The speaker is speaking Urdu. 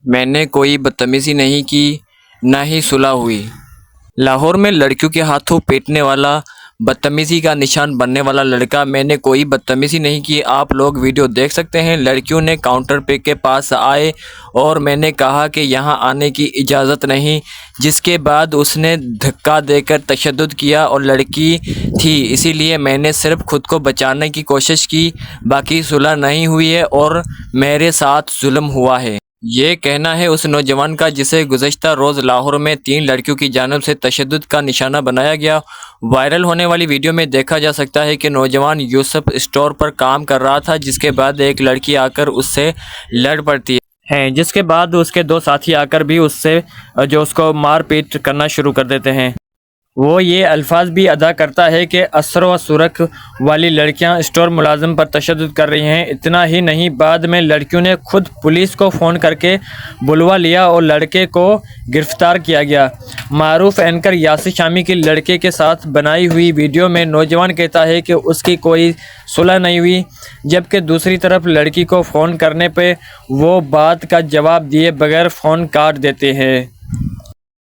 میں نے کوئی بدتمیزی نہیں کی، نہ ہی صلح ہوئی۔ لاہور میں لڑکیوں کے ہاتھوں پیٹنے والا، بدتمیزی کا نشان بننے والا لڑکا۔ میں نے کوئی بدتمیزی نہیں کی، آپ لوگ ویڈیو دیکھ سکتے ہیں۔ لڑکیوں نے کاؤنٹر کے پاس آئے اور میں نے کہا کہ یہاں آنے کی اجازت نہیں، جس کے بعد اس نے دھکا دے کر تشدد کیا اور لڑکی تھی اسی لیے میں نے صرف خود کو بچانے کی کوشش کی، باقی صلح نہیں ہوئی ہے اور میرے ساتھ ظلم ہوا ہے۔ یہ کہنا ہے اس نوجوان کا جسے گزشتہ روز لاہور میں 3 لڑکیوں کی جانب سے تشدد کا نشانہ بنایا گیا۔ وائرل ہونے والی ویڈیو میں دیکھا جا سکتا ہے کہ نوجوان یوسف اسٹور پر کام کر رہا تھا، جس کے بعد ایک لڑکی آ کر اس سے لڑ پڑتی ہے، جس کے بعد اس کے 2 ساتھی آ کر بھی اس کو مار پیٹ کرنا شروع کر دیتے ہیں۔ وہ یہ الفاظ بھی ادا کرتا ہے کہ اثر و سرخ والی لڑکیاں اسٹور ملازم پر تشدد کر رہی ہیں۔ اتنا ہی نہیں، بعد میں لڑکیوں نے خود پولیس کو فون کر کے بلوا لیا اور لڑکے کو گرفتار کیا گیا۔ معروف اینکر یاسر شامی کی لڑکے کے ساتھ بنائی ہوئی ویڈیو میں نوجوان کہتا ہے کہ اس کی کوئی صلح نہیں ہوئی، جبکہ دوسری طرف لڑکی کو فون کرنے پہ وہ بات کا جواب دیے بغیر فون کاٹ دیتے ہیں۔